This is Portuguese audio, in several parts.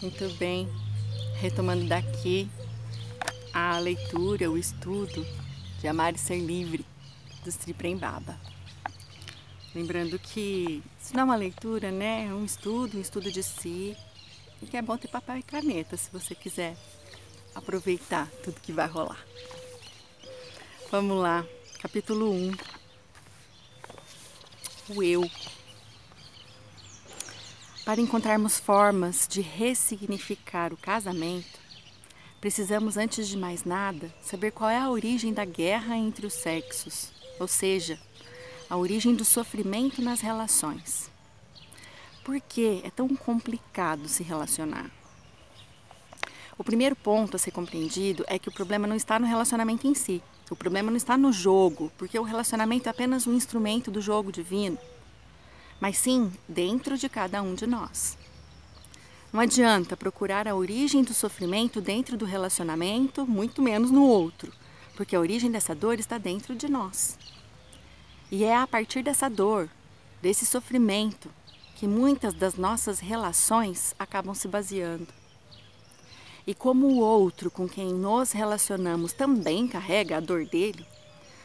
Muito bem, retomando daqui a leitura, o estudo de Amar e Ser Livre, do Sri Prem-Baba. Lembrando que isso não é uma leitura, né? É um estudo de si, e que é bom ter papel e caneta se você quiser aproveitar tudo que vai rolar. Vamos lá, capítulo 1, o eu. Para encontrarmos formas de ressignificar o casamento, precisamos, antes de mais nada, saber qual é a origem da guerra entre os sexos, ou seja, a origem do sofrimento nas relações. Por que é tão complicado se relacionar? O primeiro ponto a ser compreendido é que o problema não está no relacionamento em si. O problema não está no jogo, porque o relacionamento é apenas um instrumento do jogo divino, mas sim dentro de cada um de nós. Não adianta procurar a origem do sofrimento dentro do relacionamento, muito menos no outro, porque a origem dessa dor está dentro de nós. E é a partir dessa dor, desse sofrimento, que muitas das nossas relações acabam se baseando. E como o outro com quem nos relacionamos também carrega a dor dele,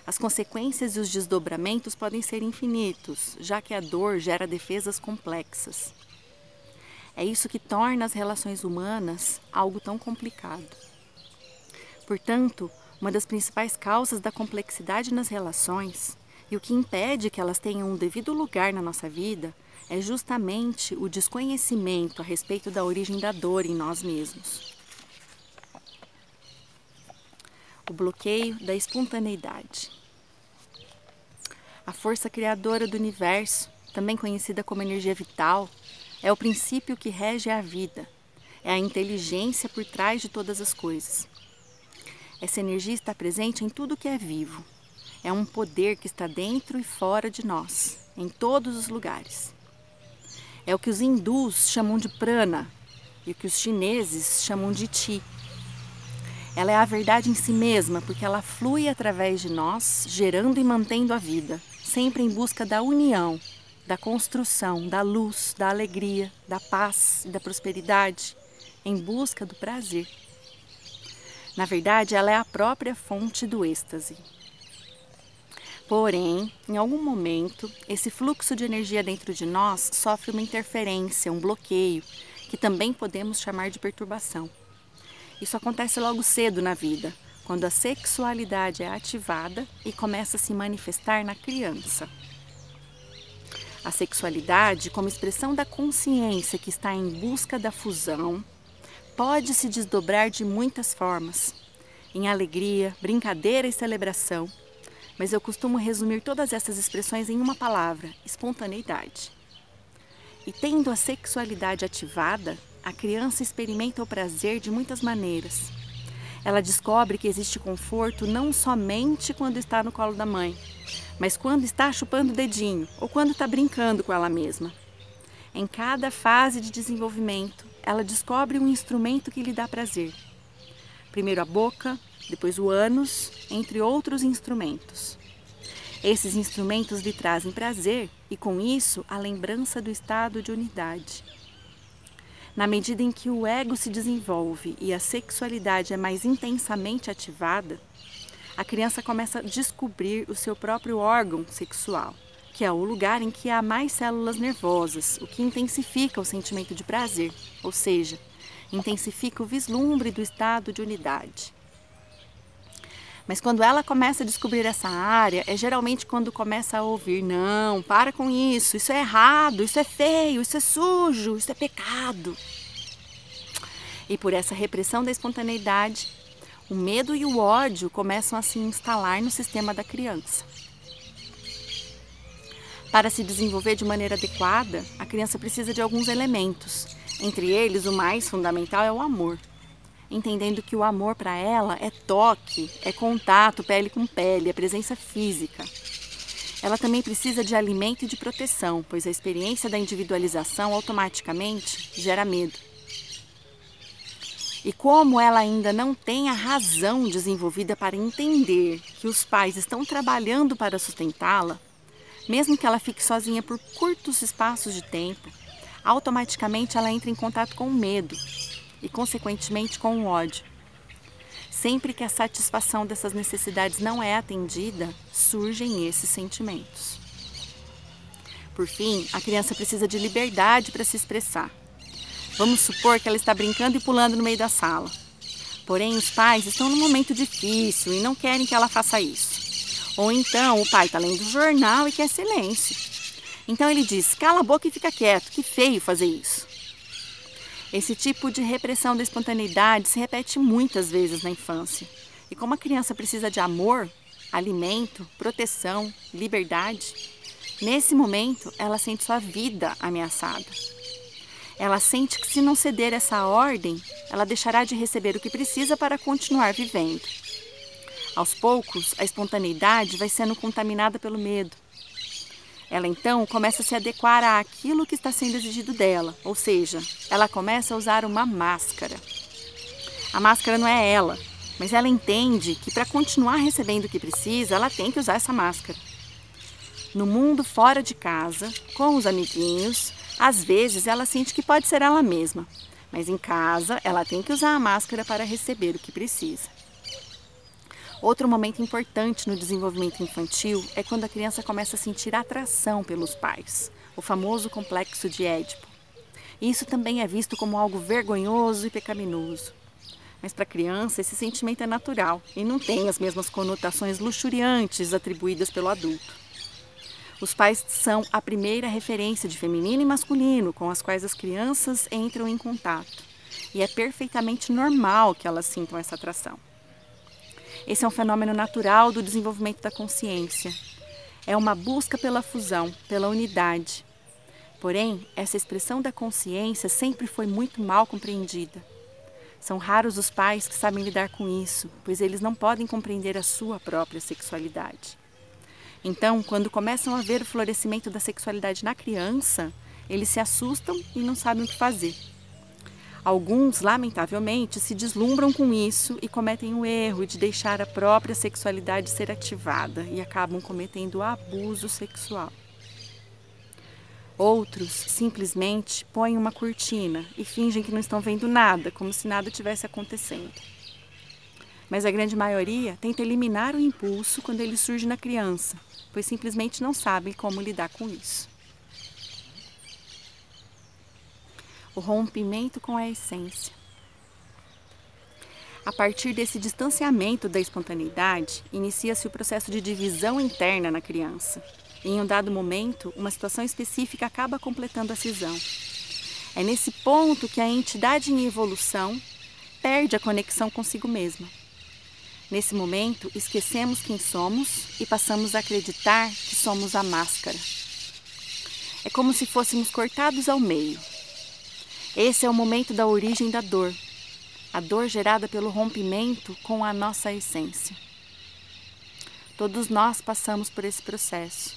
as consequências e os desdobramentos podem ser infinitos, já que a dor gera defesas complexas. É isso que torna as relações humanas algo tão complicado. Portanto, uma das principais causas da complexidade nas relações e o que impede que elas tenham um devido lugar na nossa vida é justamente o desconhecimento a respeito da origem da dor em nós mesmos. O bloqueio da espontaneidade. A força criadora do universo, também conhecida como energia vital, é o princípio que rege a vida, é a inteligência por trás de todas as coisas. Essa energia está presente em tudo que é vivo. É um poder que está dentro e fora de nós, em todos os lugares. É o que os hindus chamam de prana e o que os chineses chamam de chi. Ela é a verdade em si mesma, porque ela flui através de nós, gerando e mantendo a vida, sempre em busca da união, da construção, da luz, da alegria, da paz e da prosperidade, em busca do prazer. Na verdade, ela é a própria fonte do êxtase. Porém, em algum momento, esse fluxo de energia dentro de nós sofre uma interferência, um bloqueio, que também podemos chamar de perturbação. Isso acontece logo cedo na vida, quando a sexualidade é ativada e começa a se manifestar na criança. A sexualidade, como expressão da consciência que está em busca da fusão, pode se desdobrar de muitas formas, em alegria, brincadeira e celebração, mas eu costumo resumir todas essas expressões em uma palavra: espontaneidade. E tendo a sexualidade ativada, a criança experimenta o prazer de muitas maneiras. Ela descobre que existe conforto não somente quando está no colo da mãe, mas quando está chupando o dedinho ou quando está brincando com ela mesma. Em cada fase de desenvolvimento, ela descobre um instrumento que lhe dá prazer. Primeiro a boca, depois o ânus, entre outros instrumentos. Esses instrumentos lhe trazem prazer e, com isso, a lembrança do estado de unidade. Na medida em que o ego se desenvolve e a sexualidade é mais intensamente ativada, a criança começa a descobrir o seu próprio órgão sexual, que é o lugar em que há mais células nervosas, o que intensifica o sentimento de prazer, ou seja, intensifica o vislumbre do estado de unidade. Mas quando ela começa a descobrir essa área, é geralmente quando começa a ouvir: não, para com isso é errado, isso é feio, isso é sujo, isso é pecado. E por essa repressão da espontaneidade, o medo e o ódio começam a se instalar no sistema da criança. Para se desenvolver de maneira adequada, a criança precisa de alguns elementos. Entre eles, o mais fundamental é o amor. Entendendo que o amor para ela é toque, é contato pele com pele, é presença física. Ela também precisa de alimento e de proteção, pois a experiência da individualização automaticamente gera medo. E como ela ainda não tem a razão desenvolvida para entender que os pais estão trabalhando para sustentá-la, mesmo que ela fique sozinha por curtos espaços de tempo, automaticamente ela entra em contato com o medo e, consequentemente, com o ódio. Sempre que a satisfação dessas necessidades não é atendida, surgem esses sentimentos. Por fim, a criança precisa de liberdade para se expressar. Vamos supor que ela está brincando e pulando no meio da sala. Porém, os pais estão num momento difícil e não querem que ela faça isso. Ou então, o pai está lendo o jornal e quer silêncio. Então ele diz, cala a boca e fica quieto, que feio fazer isso. Esse tipo de repressão da espontaneidade se repete muitas vezes na infância. E como a criança precisa de amor, alimento, proteção, liberdade, nesse momento ela sente sua vida ameaçada. Ela sente que se não ceder essa ordem, ela deixará de receber o que precisa para continuar vivendo. Aos poucos, a espontaneidade vai sendo contaminada pelo medo. Ela então começa a se adequar àquilo que está sendo exigido dela, ou seja, ela começa a usar uma máscara. A máscara não é ela, mas ela entende que para continuar recebendo o que precisa, ela tem que usar essa máscara. No mundo fora de casa, com os amiguinhos, às vezes ela sente que pode ser ela mesma, mas em casa ela tem que usar a máscara para receber o que precisa. Outro momento importante no desenvolvimento infantil é quando a criança começa a sentir atração pelos pais, o famoso complexo de Édipo. Isso também é visto como algo vergonhoso e pecaminoso. Mas para a criança esse sentimento é natural e não tem as mesmas conotações luxuriantes atribuídas pelo adulto. Os pais são a primeira referência de feminino e masculino com as quais as crianças entram em contato. E é perfeitamente normal que elas sintam essa atração. Esse é um fenômeno natural do desenvolvimento da consciência. É uma busca pela fusão, pela unidade. Porém, essa expressão da consciência sempre foi muito mal compreendida. São raros os pais que sabem lidar com isso, pois eles não podem compreender a sua própria sexualidade. Então, quando começam a ver o florescimento da sexualidade na criança, eles se assustam e não sabem o que fazer. Alguns, lamentavelmente, se deslumbram com isso e cometem o erro de deixar a própria sexualidade ser ativada e acabam cometendo abuso sexual. Outros, simplesmente, põem uma cortina e fingem que não estão vendo nada, como se nada tivesse acontecendo. Mas a grande maioria tenta eliminar o impulso quando ele surge na criança, pois simplesmente não sabem como lidar com isso. O rompimento com a essência. A partir desse distanciamento da espontaneidade, inicia-se o processo de divisão interna na criança. E em um dado momento, uma situação específica acaba completando a cisão. É nesse ponto que a entidade em evolução perde a conexão consigo mesma. Nesse momento, esquecemos quem somos e passamos a acreditar que somos a máscara. É como se fôssemos cortados ao meio. Esse é o momento da origem da dor, a dor gerada pelo rompimento com a nossa essência. Todos nós passamos por esse processo.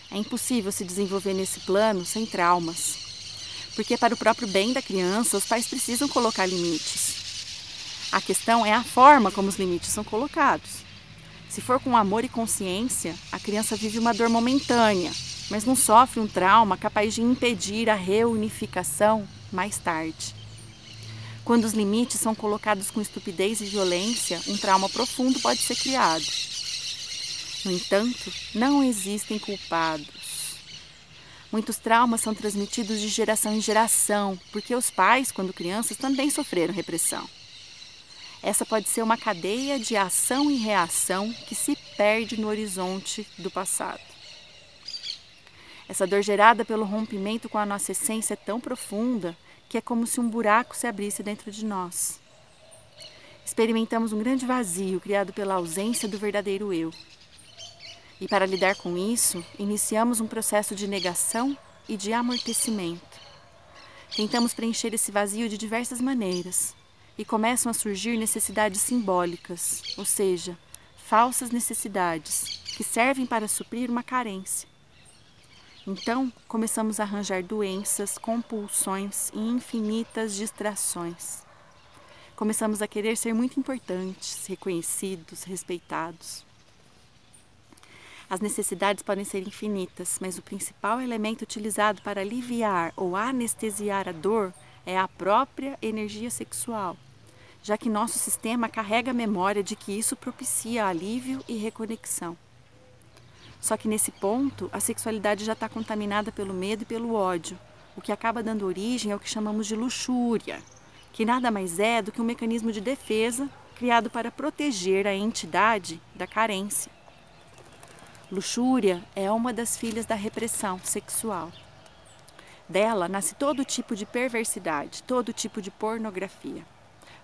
É impossível se desenvolver nesse plano sem traumas, porque para o próprio bem da criança, os pais precisam colocar limites. A questão é a forma como os limites são colocados. Se for com amor e consciência, a criança vive uma dor momentânea, mas não sofre um trauma capaz de impedir a reunificação mais tarde. Quando os limites são colocados com estupidez e violência, um trauma profundo pode ser criado. No entanto, não existem culpados. Muitos traumas são transmitidos de geração em geração, porque os pais, quando crianças, também sofreram repressão. Essa pode ser uma cadeia de ação e reação que se perde no horizonte do passado. Essa dor gerada pelo rompimento com a nossa essência é tão profunda que é como se um buraco se abrisse dentro de nós. Experimentamos um grande vazio criado pela ausência do verdadeiro eu. E para lidar com isso, iniciamos um processo de negação e de amortecimento. Tentamos preencher esse vazio de diversas maneiras e começam a surgir necessidades simbólicas, ou seja, falsas necessidades que servem para suprir uma carência. Então, começamos a arranjar doenças, compulsões e infinitas distrações. Começamos a querer ser muito importantes, reconhecidos, respeitados. As necessidades podem ser infinitas, mas o principal elemento utilizado para aliviar ou anestesiar a dor é a própria energia sexual, já que nosso sistema carrega a memória de que isso propicia alívio e reconexão. Só que nesse ponto, a sexualidade já está contaminada pelo medo e pelo ódio, o que acaba dando origem ao que chamamos de luxúria, que nada mais é do que um mecanismo de defesa criado para proteger a entidade da carência. Luxúria é uma das filhas da repressão sexual. Dela nasce todo tipo de perversidade, todo tipo de pornografia.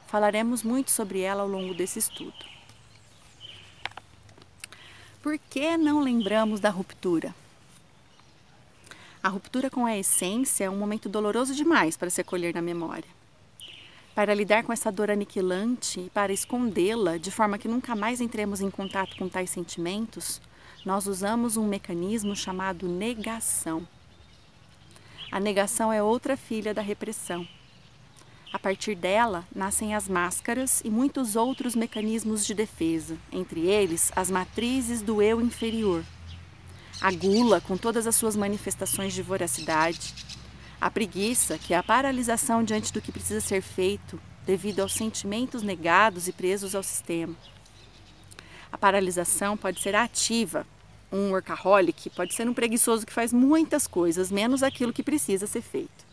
Falaremos muito sobre ela ao longo desse estudo. Por que não lembramos da ruptura? A ruptura com a essência é um momento doloroso demais para se acolher na memória. Para lidar com essa dor aniquilante e para escondê-la de forma que nunca mais entremos em contato com tais sentimentos, nós usamos um mecanismo chamado negação. A negação é outra filha da repressão. A partir dela, nascem as máscaras e muitos outros mecanismos de defesa, entre eles as matrizes do eu inferior. A gula, com todas as suas manifestações de voracidade. A preguiça, que é a paralisação diante do que precisa ser feito devido aos sentimentos negados e presos ao sistema. A paralisação pode ser ativa. Um workaholic pode ser um preguiçoso que faz muitas coisas, menos aquilo que precisa ser feito.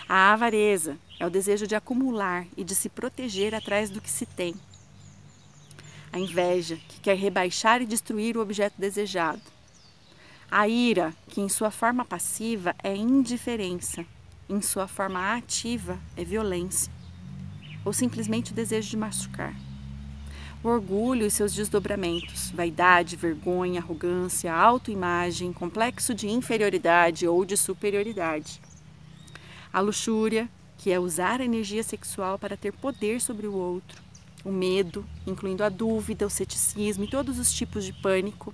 A avareza é o desejo de acumular e de se proteger atrás do que se tem. A inveja, que quer rebaixar e destruir o objeto desejado. A ira, que em sua forma passiva é indiferença, em sua forma ativa é violência, ou simplesmente o desejo de machucar. O orgulho e seus desdobramentos, vaidade, vergonha, arrogância, autoimagem, complexo de inferioridade ou de superioridade. A luxúria, que é usar a energia sexual para ter poder sobre o outro. O medo, incluindo a dúvida, o ceticismo e todos os tipos de pânico.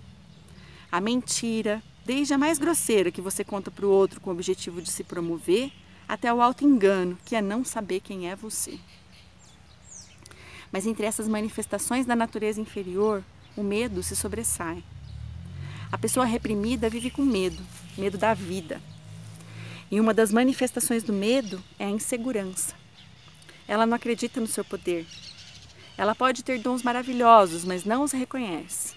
A mentira, desde a mais grosseira que você conta para o outro com o objetivo de se promover, até o auto-engano, que é não saber quem é você. Mas entre essas manifestações da natureza inferior, o medo se sobressai. A pessoa reprimida vive com medo, medo da vida. E uma das manifestações do medo é a insegurança. Ela não acredita no seu poder. Ela pode ter dons maravilhosos, mas não os reconhece.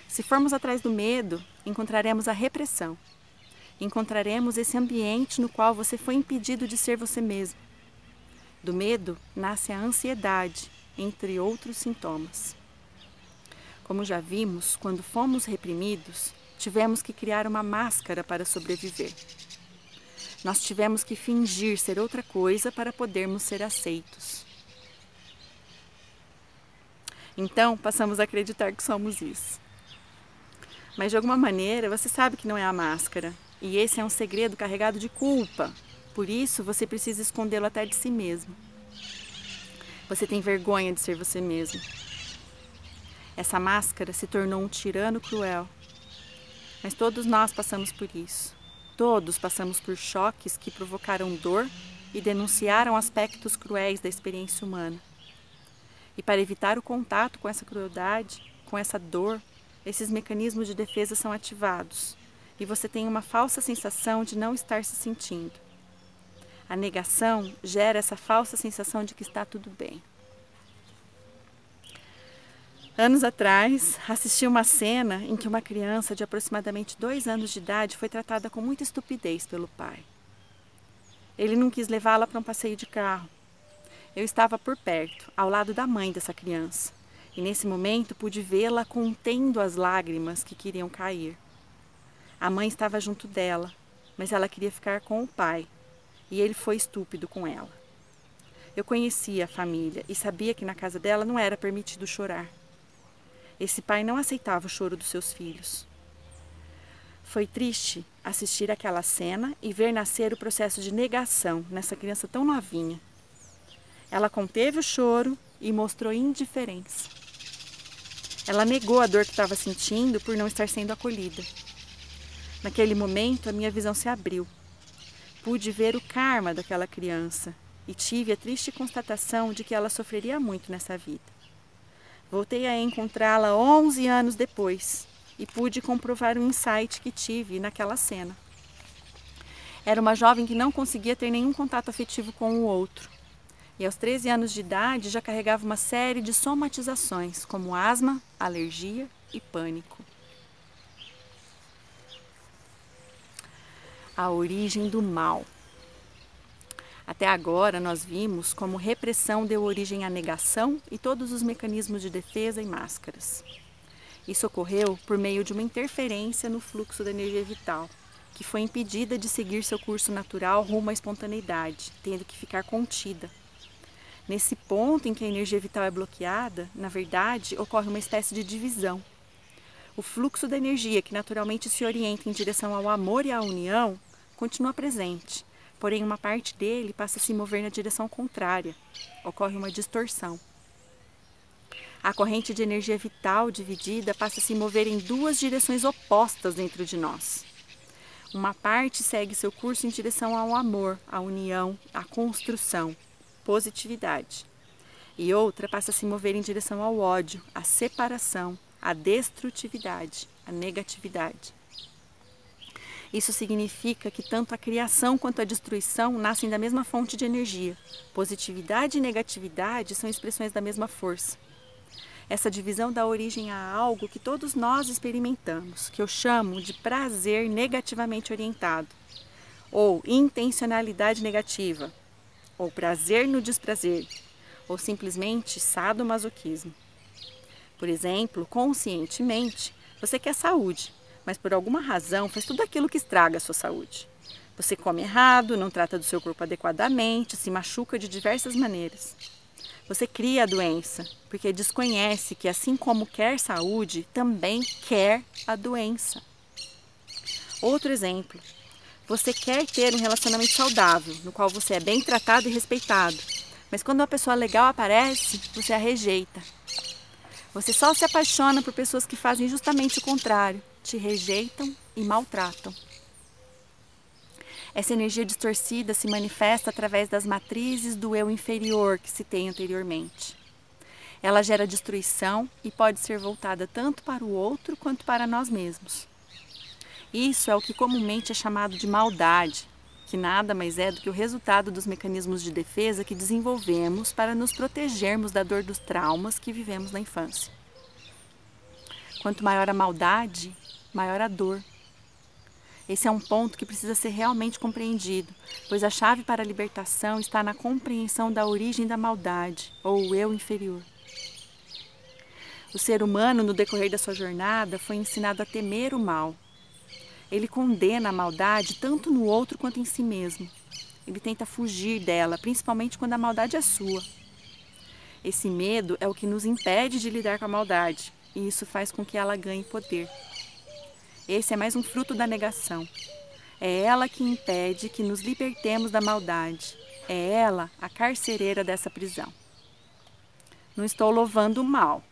Se formos atrás do medo, encontraremos a repressão. Encontraremos esse ambiente no qual você foi impedido de ser você mesmo. Do medo nasce a ansiedade, entre outros sintomas. Como já vimos, quando fomos reprimidos, tivemos que criar uma máscara para sobreviver. Nós tivemos que fingir ser outra coisa para podermos ser aceitos. Então, passamos a acreditar que somos isso. Mas de alguma maneira, você sabe que não é a máscara. E esse é um segredo carregado de culpa. Por isso, você precisa escondê-lo até de si mesmo. Você tem vergonha de ser você mesmo. Essa máscara se tornou um tirano cruel. Mas todos nós passamos por isso. Todos passamos por choques que provocaram dor e denunciaram aspectos cruéis da experiência humana. E para evitar o contato com essa crueldade, com essa dor, esses mecanismos de defesa são ativados. E você tem uma falsa sensação de não estar se sentindo. A negação gera essa falsa sensação de que está tudo bem. Anos atrás, assisti uma cena em que uma criança de aproximadamente 2 anos de idade foi tratada com muita estupidez pelo pai. Ele não quis levá-la para um passeio de carro. Eu estava por perto, ao lado da mãe dessa criança, e nesse momento pude vê-la contendo as lágrimas que queriam cair. A mãe estava junto dela, mas ela queria ficar com o pai. E ele foi estúpido com ela. Eu conhecia a família e sabia que na casa dela não era permitido chorar. Esse pai não aceitava o choro dos seus filhos. Foi triste assistir aquela cena e ver nascer o processo de negação nessa criança tão novinha. Ela conteve o choro e mostrou indiferença. Ela negou a dor que estava sentindo por não estar sendo acolhida. Naquele momento, a minha visão se abriu. Pude ver o karma daquela criança e tive a triste constatação de que ela sofreria muito nessa vida. Voltei a encontrá-la 11 anos depois e pude comprovar um insight que tive naquela cena. Era uma jovem que não conseguia ter nenhum contato afetivo com o outro. E aos 13 anos de idade já carregava uma série de somatizações, como asma, alergia e pânico. A origem do mal. Até agora nós vimos como repressão deu origem à negação e todos os mecanismos de defesa e máscaras. Isso ocorreu por meio de uma interferência no fluxo da energia vital, que foi impedida de seguir seu curso natural rumo à espontaneidade, tendo que ficar contida. Nesse ponto em que a energia vital é bloqueada, na verdade, ocorre uma espécie de divisão. O fluxo da energia, que naturalmente se orienta em direção ao amor e à união, continua presente, porém uma parte dele passa a se mover na direção contrária. Ocorre uma distorção. A corrente de energia vital dividida passa a se mover em duas direções opostas dentro de nós. Uma parte segue seu curso em direção ao amor, à união, à construção, positividade. E outra passa a se mover em direção ao ódio, à separação, à destrutividade, à negatividade. Isso significa que tanto a criação quanto a destruição nascem da mesma fonte de energia. Positividade e negatividade são expressões da mesma força. Essa divisão dá origem a algo que todos nós experimentamos, que eu chamo de prazer negativamente orientado, ou intencionalidade negativa, ou prazer no desprazer, ou simplesmente sadomasoquismo. Por exemplo, conscientemente, você quer saúde, mas por alguma razão faz tudo aquilo que estraga a sua saúde. Você come errado, não trata do seu corpo adequadamente, se machuca de diversas maneiras. Você cria a doença, porque desconhece que, assim como quer saúde, também quer a doença. Outro exemplo. Você quer ter um relacionamento saudável, no qual você é bem tratado e respeitado, mas quando uma pessoa legal aparece, você a rejeita. Você só se apaixona por pessoas que fazem justamente o contrário, te rejeitam e maltratam. Essa energia distorcida se manifesta através das matrizes do eu inferior que citei anteriormente. Ela gera destruição e pode ser voltada tanto para o outro quanto para nós mesmos. Isso é o que comumente é chamado de maldade, que nada mais é do que o resultado dos mecanismos de defesa que desenvolvemos para nos protegermos da dor dos traumas que vivemos na infância. Quanto maior a maldade, maior a dor. Esse é um ponto que precisa ser realmente compreendido, pois a chave para a libertação está na compreensão da origem da maldade, ou o eu inferior. O ser humano, no decorrer da sua jornada, foi ensinado a temer o mal. Ele condena a maldade tanto no outro quanto em si mesmo. Ele tenta fugir dela, principalmente quando a maldade é sua. Esse medo é o que nos impede de lidar com a maldade, e isso faz com que ela ganhe poder. Esse é mais um fruto da negação. É ela que impede que nos libertemos da maldade. É ela a carcereira dessa prisão. Não estou louvando o mal.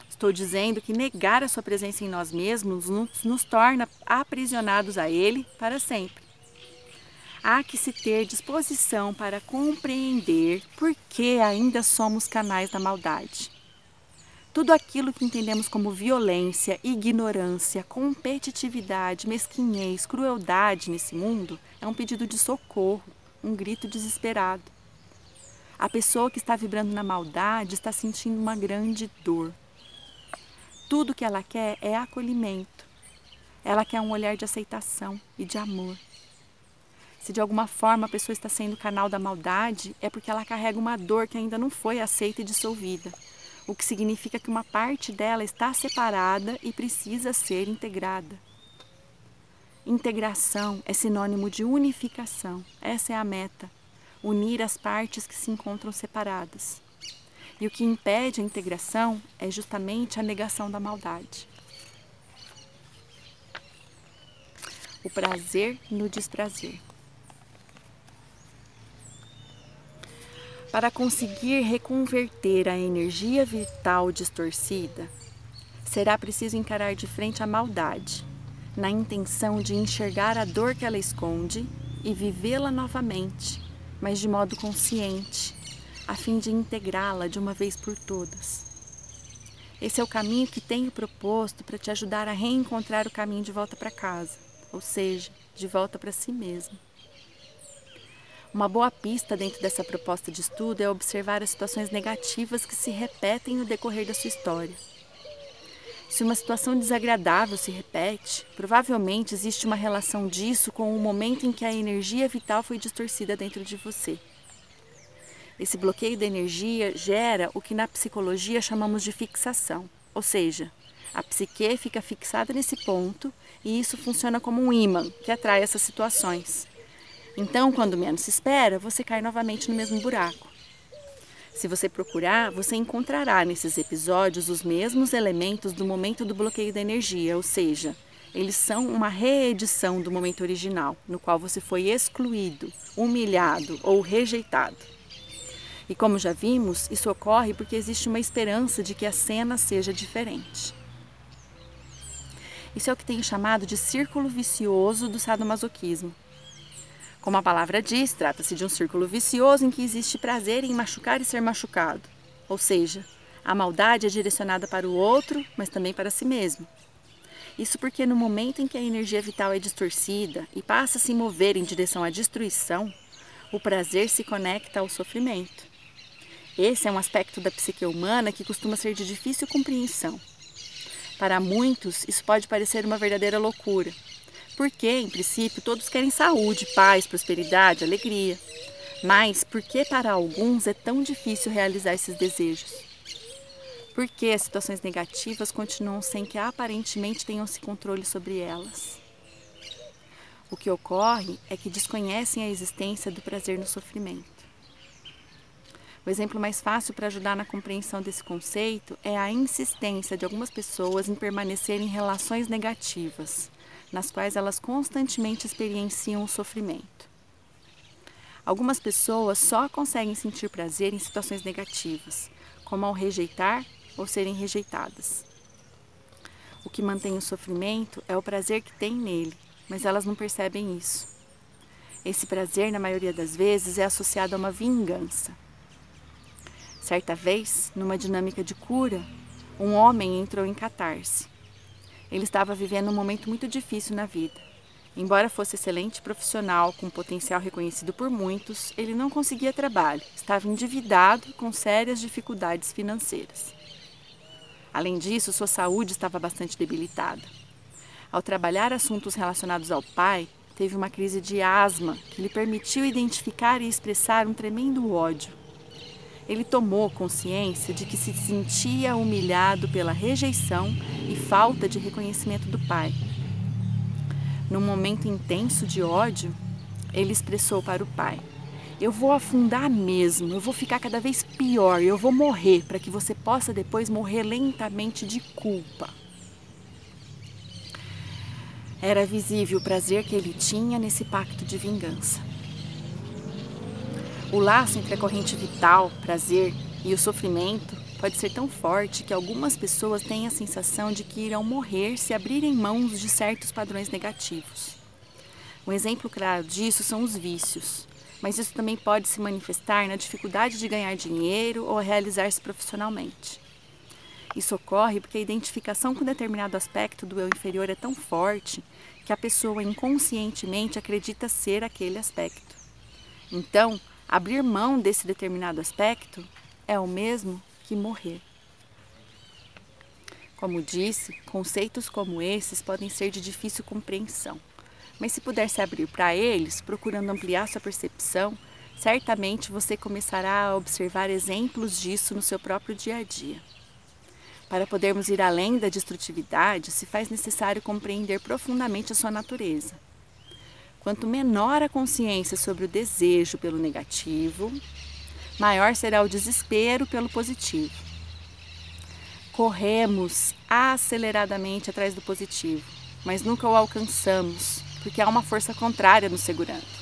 Estou dizendo que negar a sua presença em nós mesmos nos torna aprisionados a ele para sempre. Há que se ter disposição para compreender por que ainda somos canais da maldade. Tudo aquilo que entendemos como violência, ignorância, competitividade, mesquinhez, crueldade nesse mundo é um pedido de socorro, um grito desesperado. A pessoa que está vibrando na maldade está sentindo uma grande dor. Tudo que ela quer é acolhimento. Ela quer um olhar de aceitação e de amor. Se de alguma forma a pessoa está sendo canal da maldade, é porque ela carrega uma dor que ainda não foi aceita e dissolvida. O que significa que uma parte dela está separada e precisa ser integrada. Integração é sinônimo de unificação. Essa é a meta, unir as partes que se encontram separadas. E o que impede a integração é justamente a negação da maldade. O prazer no desprazer. Para conseguir reconverter a energia vital distorcida, será preciso encarar de frente a maldade, na intenção de enxergar a dor que ela esconde e vivê-la novamente, mas de modo consciente, a fim de integrá-la de uma vez por todas. Esse é o caminho que tenho proposto para te ajudar a reencontrar o caminho de volta para casa, ou seja, de volta para si mesmo. Uma boa pista dentro dessa proposta de estudo é observar as situações negativas que se repetem no decorrer da sua história. Se uma situação desagradável se repete, provavelmente existe uma relação disso com o momento em que a energia vital foi distorcida dentro de você. Esse bloqueio da energia gera o que na psicologia chamamos de fixação, ou seja, a psique fica fixada nesse ponto e isso funciona como um ímã que atrai essas situações. Então, quando menos se espera, você cai novamente no mesmo buraco. Se você procurar, você encontrará nesses episódios os mesmos elementos do momento do bloqueio da energia, ou seja, eles são uma reedição do momento original, no qual você foi excluído, humilhado ou rejeitado. E como já vimos, isso ocorre porque existe uma esperança de que a cena seja diferente. Isso é o que tenho chamado de círculo vicioso do sadomasoquismo. Como a palavra diz, trata-se de um círculo vicioso em que existe prazer em machucar e ser machucado. Ou seja, a maldade é direcionada para o outro, mas também para si mesmo. Isso porque no momento em que a energia vital é distorcida e passa a se mover em direção à destruição, o prazer se conecta ao sofrimento. Esse é um aspecto da psique humana que costuma ser de difícil compreensão. Para muitos, isso pode parecer uma verdadeira loucura. Porque, em princípio, todos querem saúde, paz, prosperidade, alegria. Mas por que para alguns é tão difícil realizar esses desejos? Por que as situações negativas continuam sem que aparentemente tenham-se controle sobre elas? O que ocorre é que desconhecem a existência do prazer no sofrimento. O exemplo mais fácil para ajudar na compreensão desse conceito é a insistência de algumas pessoas em permanecer em relações negativas, nas quais elas constantemente experienciam o sofrimento. Algumas pessoas só conseguem sentir prazer em situações negativas, como ao rejeitar ou serem rejeitadas. O que mantém o sofrimento é o prazer que tem nele, mas elas não percebem isso. Esse prazer, na maioria das vezes, é associado a uma vingança. Certa vez, numa dinâmica de cura, um homem entrou em catarse. Ele estava vivendo um momento muito difícil na vida. Embora fosse excelente profissional, com potencial reconhecido por muitos, ele não conseguia trabalho, estava endividado com sérias dificuldades financeiras. Além disso, sua saúde estava bastante debilitada. Ao trabalhar assuntos relacionados ao pai, teve uma crise de asma que lhe permitiu identificar e expressar um tremendo ódio. Ele tomou consciência de que se sentia humilhado pela rejeição e falta de reconhecimento do pai. Num momento intenso de ódio, ele expressou para o pai: "Eu vou afundar mesmo, eu vou ficar cada vez pior, eu vou morrer para que você possa depois morrer lentamente de culpa." Era visível o prazer que ele tinha nesse pacto de vingança. O laço entre a corrente vital, prazer, e o sofrimento pode ser tão forte que algumas pessoas têm a sensação de que irão morrer se abrirem mãos de certos padrões negativos. Um exemplo claro disso são os vícios, mas isso também pode se manifestar na dificuldade de ganhar dinheiro ou realizar-se profissionalmente. Isso ocorre porque a identificação com determinado aspecto do eu inferior é tão forte que a pessoa inconscientemente acredita ser aquele aspecto. Então, abrir mão desse determinado aspecto é o mesmo que morrer. Como disse, conceitos como esses podem ser de difícil compreensão, mas se puder se abrir para eles, procurando ampliar sua percepção, certamente você começará a observar exemplos disso no seu próprio dia a dia. Para podermos ir além da destrutividade, se faz necessário compreender profundamente a sua natureza. Quanto menor a consciência sobre o desejo pelo negativo, maior será o desespero pelo positivo. Corremos aceleradamente atrás do positivo, mas nunca o alcançamos, porque há uma força contrária nos segurando.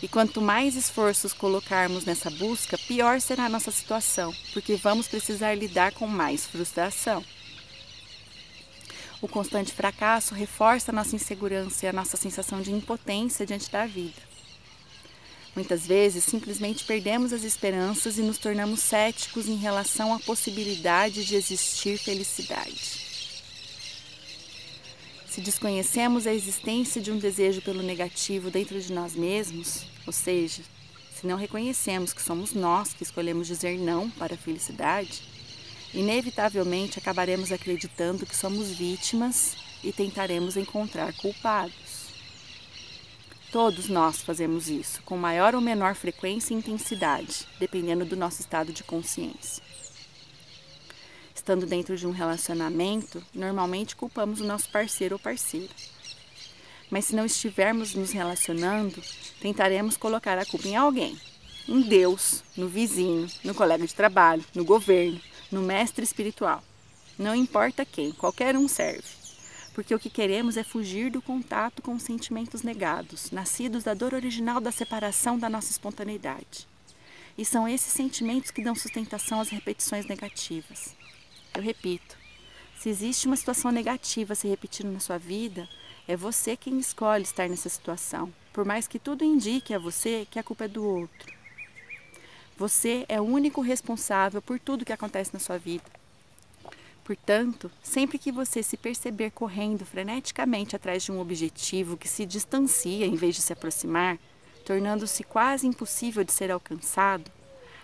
E quanto mais esforços colocarmos nessa busca, pior será a nossa situação, porque vamos precisar lidar com mais frustração. O constante fracasso reforça a nossa insegurança e a nossa sensação de impotência diante da vida. Muitas vezes, simplesmente perdemos as esperanças e nos tornamos céticos em relação à possibilidade de existir felicidade. Se desconhecemos a existência de um desejo pelo negativo dentro de nós mesmos, ou seja, se não reconhecemos que somos nós que escolhemos dizer não para a felicidade, inevitavelmente acabaremos acreditando que somos vítimas e tentaremos encontrar culpados. Todos nós fazemos isso, com maior ou menor frequência e intensidade, dependendo do nosso estado de consciência. Estando dentro de um relacionamento, normalmente culpamos o nosso parceiro ou parceira. Mas se não estivermos nos relacionando, tentaremos colocar a culpa em alguém. Em Deus, no vizinho, no colega de trabalho, no governo, no mestre espiritual. Não importa quem, qualquer um serve. Porque o que queremos é fugir do contato com os sentimentos negados, nascidos da dor original da separação da nossa espontaneidade. E são esses sentimentos que dão sustentação às repetições negativas. Eu repito, se existe uma situação negativa se repetindo na sua vida, é você quem escolhe estar nessa situação, por mais que tudo indique a você que a culpa é do outro. Você é o único responsável por tudo que acontece na sua vida. Portanto, sempre que você se perceber correndo freneticamente atrás de um objetivo que se distancia em vez de se aproximar, tornando-se quase impossível de ser alcançado,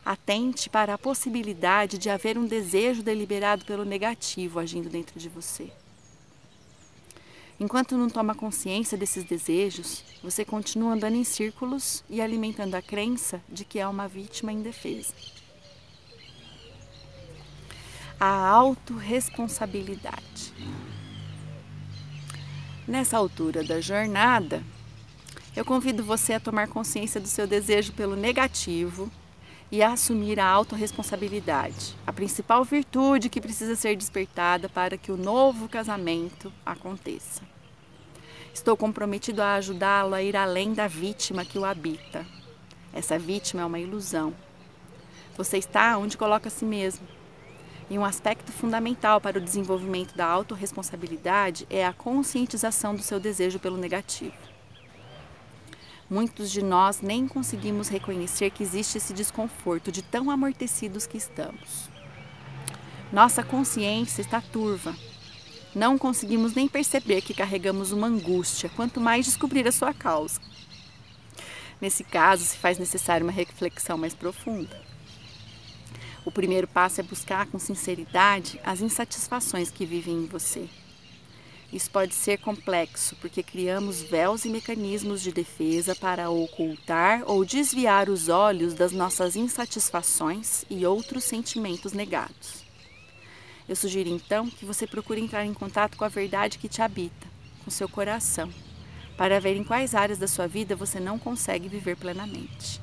atente para a possibilidade de haver um desejo deliberado pelo negativo agindo dentro de você. Enquanto não toma consciência desses desejos, você continua andando em círculos e alimentando a crença de que é uma vítima indefesa. A autorresponsabilidade. Nessa altura da jornada, eu convido você a tomar consciência do seu desejo pelo negativo e a assumir a autorresponsabilidade, a principal virtude que precisa ser despertada para que o novo casamento aconteça. Estou comprometido a ajudá-lo a ir além da vítima que o habita. Essa vítima é uma ilusão. Você está onde coloca a si mesmo. E um aspecto fundamental para o desenvolvimento da autorresponsabilidade é a conscientização do seu desejo pelo negativo. Muitos de nós nem conseguimos reconhecer que existe esse desconforto de tão amortecidos que estamos. Nossa consciência está turva. Não conseguimos nem perceber que carregamos uma angústia, quanto mais descobrir a sua causa. Nesse caso, se faz necessária uma reflexão mais profunda. O primeiro passo é buscar com sinceridade as insatisfações que vivem em você. Isso pode ser complexo, porque criamos véus e mecanismos de defesa para ocultar ou desviar os olhos das nossas insatisfações e outros sentimentos negados. Eu sugiro então que você procure entrar em contato com a verdade que te habita, com seu coração, para ver em quais áreas da sua vida você não consegue viver plenamente.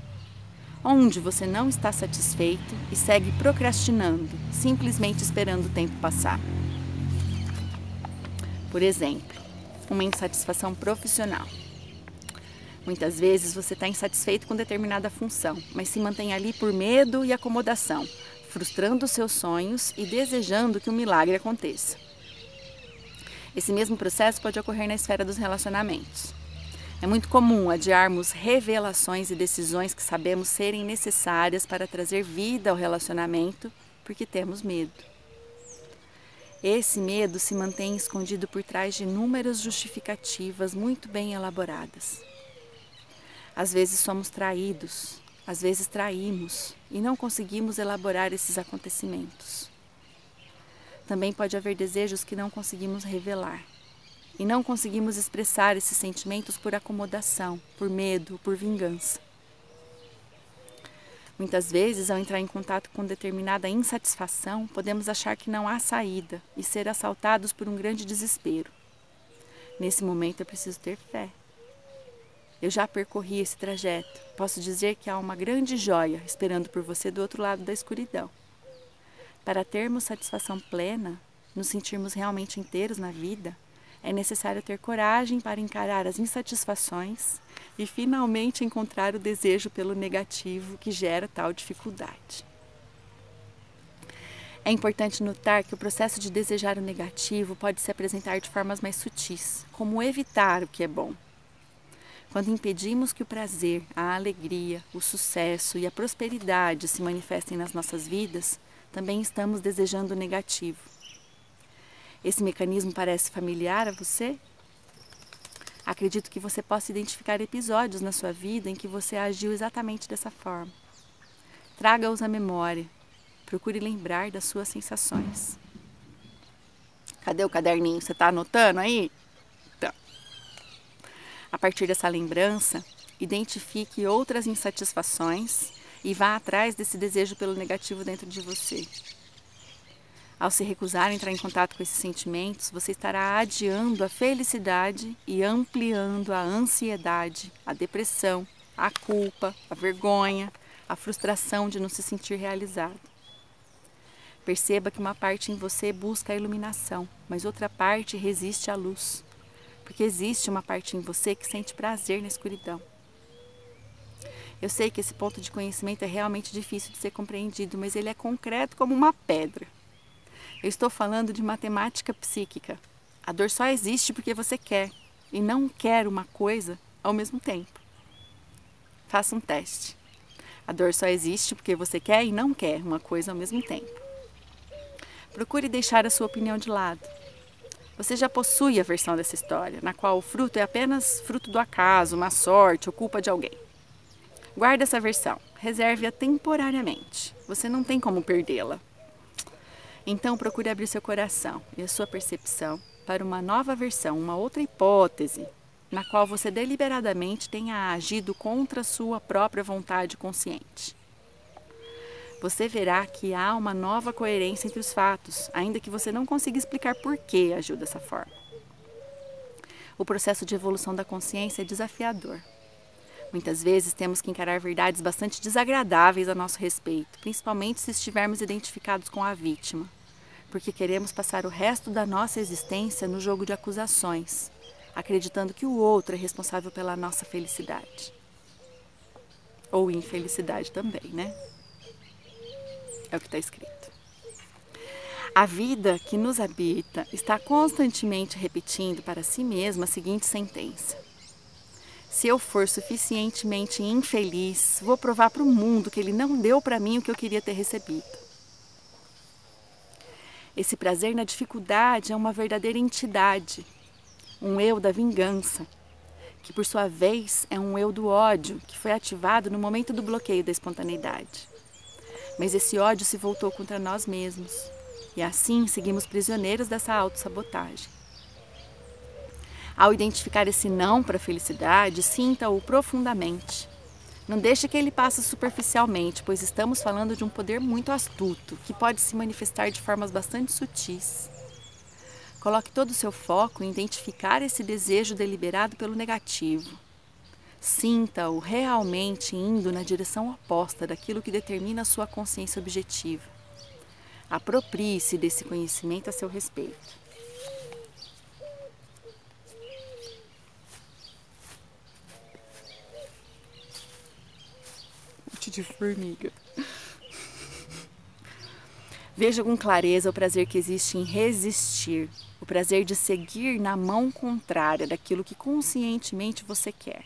Onde você não está satisfeito e segue procrastinando, simplesmente esperando o tempo passar. Por exemplo, uma insatisfação profissional. Muitas vezes você está insatisfeito com determinada função, mas se mantém ali por medo e acomodação, frustrando os seus sonhos e desejando que um milagre aconteça. Esse mesmo processo pode ocorrer na esfera dos relacionamentos. É muito comum adiarmos revelações e decisões que sabemos serem necessárias para trazer vida ao relacionamento porque temos medo. Esse medo se mantém escondido por trás de inúmeras justificativas muito bem elaboradas. Às vezes somos traídos, às vezes traímos e não conseguimos elaborar esses acontecimentos. Também pode haver desejos que não conseguimos revelar. E não conseguimos expressar esses sentimentos por acomodação, por medo, por vingança. Muitas vezes, ao entrar em contato com determinada insatisfação, podemos achar que não há saída e ser assaltados por um grande desespero. Nesse momento, eu preciso ter fé. Eu já percorri esse trajeto. Posso dizer que há uma grande joia esperando por você do outro lado da escuridão. Para termos satisfação plena, nos sentirmos realmente inteiros na vida, é necessário ter coragem para encarar as insatisfações e finalmente encontrar o desejo pelo negativo que gera tal dificuldade. É importante notar que o processo de desejar o negativo pode se apresentar de formas mais sutis, como evitar o que é bom. Quando impedimos que o prazer, a alegria, o sucesso e a prosperidade se manifestem nas nossas vidas, também estamos desejando o negativo. Esse mecanismo parece familiar a você? Acredito que você possa identificar episódios na sua vida em que você agiu exatamente dessa forma. Traga-os à memória. Procure lembrar das suas sensações. Cadê o caderninho? Você está anotando aí? Então, a partir dessa lembrança, identifique outras insatisfações e vá atrás desse desejo pelo negativo dentro de você. Ao se recusar a entrar em contato com esses sentimentos, você estará adiando a felicidade e ampliando a ansiedade, a depressão, a culpa, a vergonha, a frustração de não se sentir realizado. Perceba que uma parte em você busca a iluminação, mas outra parte resiste à luz, porque existe uma parte em você que sente prazer na escuridão. Eu sei que esse ponto de conhecimento é realmente difícil de ser compreendido, mas ele é concreto como uma pedra. Eu estou falando de matemática psíquica. A dor só existe porque você quer e não quer uma coisa ao mesmo tempo. Faça um teste. A dor só existe porque você quer e não quer uma coisa ao mesmo tempo. Procure deixar a sua opinião de lado. Você já possui a versão dessa história, na qual o fruto é apenas fruto do acaso, uma sorte ou culpa de alguém. Guarde essa versão, reserve-a temporariamente. Você não tem como perdê-la. Então procure abrir seu coração e a sua percepção para uma nova versão, uma outra hipótese, na qual você deliberadamente tenha agido contra a sua própria vontade consciente. Você verá que há uma nova coerência entre os fatos, ainda que você não consiga explicar por que agiu dessa forma. O processo de evolução da consciência é desafiador. Muitas vezes temos que encarar verdades bastante desagradáveis a nosso respeito, principalmente se estivermos identificados com a vítima, porque queremos passar o resto da nossa existência no jogo de acusações, acreditando que o outro é responsável pela nossa felicidade. Ou infelicidade também, né? É o que está escrito. A vida que nos habita está constantemente repetindo para si mesma a seguinte sentença: se eu for suficientemente infeliz, vou provar para o mundo que ele não deu para mim o que eu queria ter recebido. Esse prazer na dificuldade é uma verdadeira entidade, um eu da vingança, que por sua vez é um eu do ódio que foi ativado no momento do bloqueio da espontaneidade. Mas esse ódio se voltou contra nós mesmos, e assim seguimos prisioneiros dessa autossabotagem. Ao identificar esse não para a felicidade, sinta-o profundamente. Não deixe que ele passe superficialmente, pois estamos falando de um poder muito astuto, que pode se manifestar de formas bastante sutis. Coloque todo o seu foco em identificar esse desejo deliberado pelo negativo. Sinta-o realmente indo na direção oposta daquilo que determina a sua consciência objetiva. Aproprie-se desse conhecimento a seu respeito. De formiga. Veja com clareza o prazer que existe em resistir, o prazer de seguir na mão contrária daquilo que conscientemente você quer.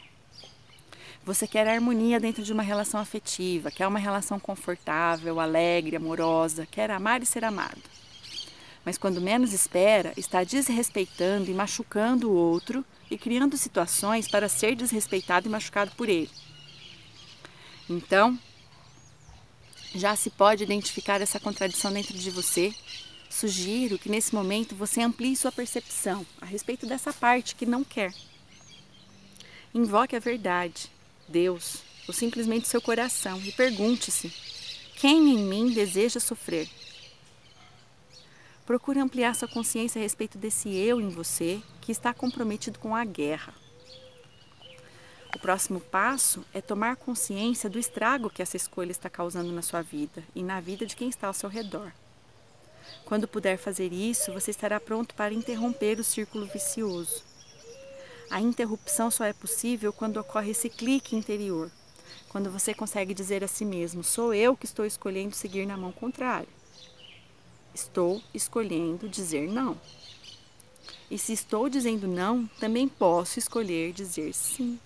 Você quer harmonia dentro de uma relação afetiva, quer uma relação confortável, alegre, amorosa, quer amar e ser amado. Mas quando menos espera, está desrespeitando e machucando o outro e criando situações para ser desrespeitado e machucado por ele. Então, já se pode identificar essa contradição dentro de você. Sugiro que nesse momento você amplie sua percepção a respeito dessa parte que não quer. Invoque a verdade, Deus, ou simplesmente seu coração e pergunte-se: quem em mim deseja sofrer? Procure ampliar sua consciência a respeito desse eu em você que está comprometido com a guerra. O próximo passo é tomar consciência do estrago que essa escolha está causando na sua vida e na vida de quem está ao seu redor. Quando puder fazer isso, você estará pronto para interromper o círculo vicioso. A interrupção só é possível quando ocorre esse clique interior, quando você consegue dizer a si mesmo: sou eu que estou escolhendo seguir na mão contrária. Estou escolhendo dizer não. E se estou dizendo não, também posso escolher dizer sim.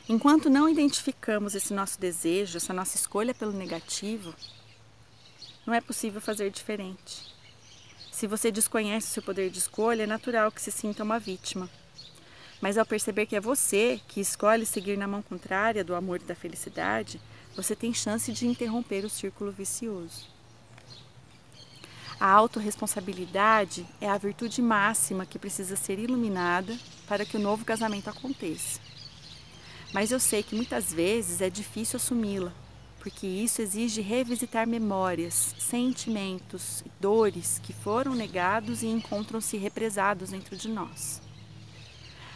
Enquanto não identificamos esse nosso desejo, essa nossa escolha pelo negativo, não é possível fazer diferente. Se você desconhece o seu poder de escolha, é natural que se sinta uma vítima. Mas ao perceber que é você que escolhe seguir na mão contrária do amor e da felicidade, você tem chance de interromper o círculo vicioso. A autorresponsabilidade é a virtude máxima que precisa ser iluminada para que o novo casamento aconteça. Mas eu sei que muitas vezes é difícil assumi-la, porque isso exige revisitar memórias, sentimentos e dores que foram negados e encontram-se represados dentro de nós.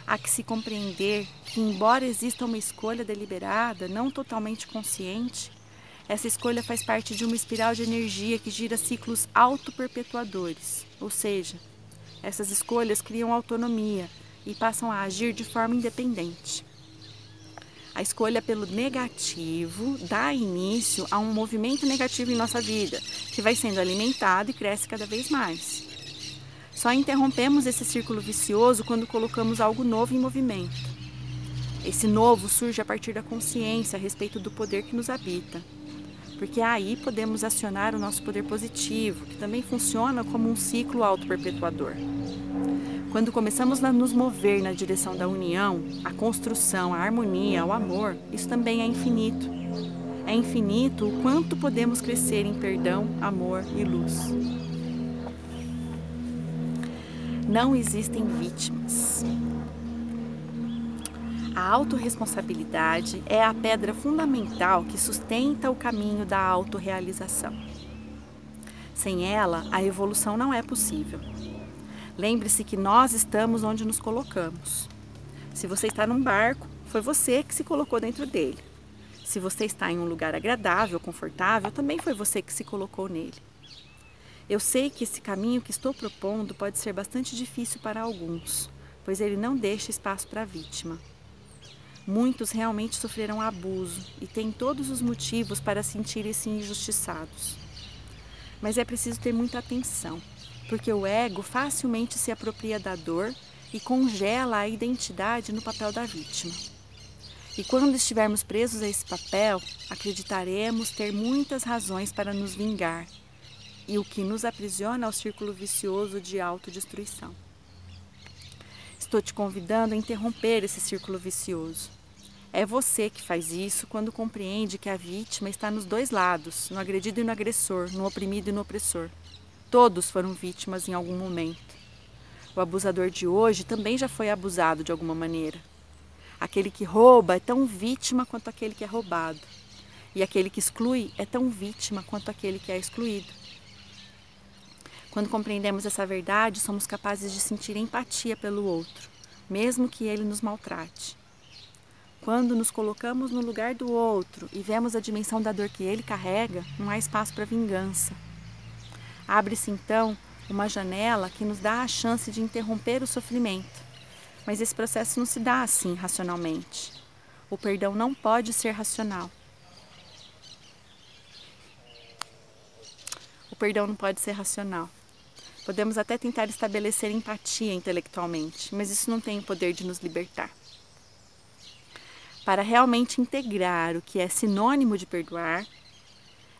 Há que se compreender que, embora exista uma escolha deliberada, não totalmente consciente, essa escolha faz parte de uma espiral de energia que gira ciclos autoperpetuadores, ou seja, essas escolhas criam autonomia e passam a agir de forma independente. A escolha pelo negativo dá início a um movimento negativo em nossa vida, que vai sendo alimentado e cresce cada vez mais. Só interrompemos esse círculo vicioso quando colocamos algo novo em movimento. Esse novo surge a partir da consciência a respeito do poder que nos habita, porque aí podemos acionar o nosso poder positivo, que também funciona como um ciclo autoperpetuador. Quando começamos a nos mover na direção da união, a construção, a harmonia, o amor, isso também é infinito. É infinito o quanto podemos crescer em perdão, amor e luz. Não existem vítimas. A autorresponsabilidade é a pedra fundamental que sustenta o caminho da autorrealização. Sem ela, a evolução não é possível. Lembre-se que nós estamos onde nos colocamos. Se você está num barco, foi você que se colocou dentro dele. Se você está em um lugar agradável, confortável, também foi você que se colocou nele. Eu sei que esse caminho que estou propondo pode ser bastante difícil para alguns, pois ele não deixa espaço para a vítima. Muitos realmente sofreram abuso e têm todos os motivos para sentirem-se injustiçados. Mas é preciso ter muita atenção, porque o ego facilmente se apropria da dor e congela a identidade no papel da vítima. E quando estivermos presos a esse papel, acreditaremos ter muitas razões para nos vingar, e o que nos aprisiona ao círculo vicioso de autodestruição. Estou te convidando a interromper esse círculo vicioso. É você que faz isso quando compreende que a vítima está nos dois lados, no agredido e no agressor, no oprimido e no opressor. Todos foram vítimas em algum momento. O abusador de hoje também já foi abusado de alguma maneira. Aquele que rouba é tão vítima quanto aquele que é roubado. E aquele que exclui é tão vítima quanto aquele que é excluído. Quando compreendemos essa verdade, somos capazes de sentir empatia pelo outro, mesmo que ele nos maltrate. Quando nos colocamos no lugar do outro e vemos a dimensão da dor que ele carrega, não há espaço para vingança. Abre-se então uma janela que nos dá a chance de interromper o sofrimento. Mas esse processo não se dá assim racionalmente. O perdão não pode ser racional. O perdão não pode ser racional. Podemos até tentar estabelecer empatia intelectualmente, mas isso não tem o poder de nos libertar. Para realmente integrar o que é sinônimo de perdoar,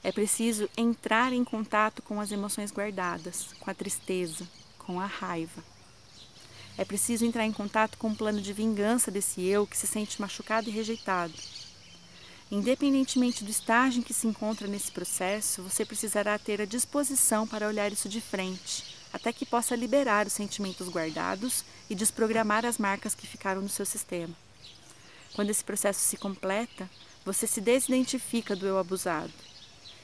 é preciso entrar em contato com as emoções guardadas, com a tristeza, com a raiva. É preciso entrar em contato com o plano de vingança desse eu que se sente machucado e rejeitado. Independentemente do estágio em que se encontra nesse processo, você precisará ter a disposição para olhar isso de frente, até que possa liberar os sentimentos guardados e desprogramar as marcas que ficaram no seu sistema. Quando esse processo se completa, você se desidentifica do eu abusado.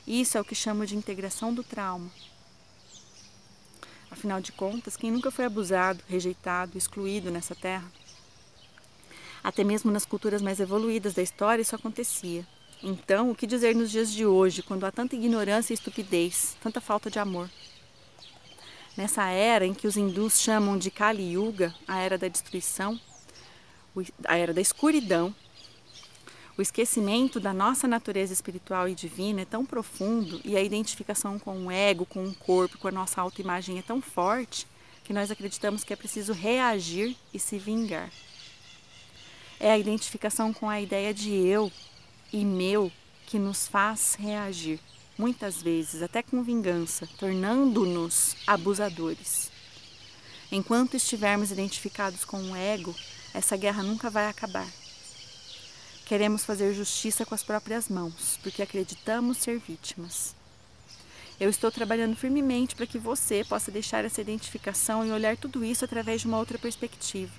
Isso é o que chamo de integração do trauma. Afinal de contas, quem nunca foi abusado, rejeitado, excluído nessa terra? Até mesmo nas culturas mais evoluídas da história isso acontecia. Então, o que dizer nos dias de hoje, quando há tanta ignorância e estupidez, tanta falta de amor? Nessa era em que os hindus chamam de Kali Yuga, a era da destruição, a era da escuridão, o esquecimento da nossa natureza espiritual e divina é tão profundo e a identificação com o ego, com o corpo, com a nossa autoimagem é tão forte que nós acreditamos que é preciso reagir e se vingar. É a identificação com a ideia de eu e meu que nos faz reagir, muitas vezes até com vingança, tornando-nos abusadores. Enquanto estivermos identificados com o ego, essa guerra nunca vai acabar. Queremos fazer justiça com as próprias mãos, porque acreditamos ser vítimas. Eu estou trabalhando firmemente para que você possa deixar essa identificação e olhar tudo isso através de uma outra perspectiva.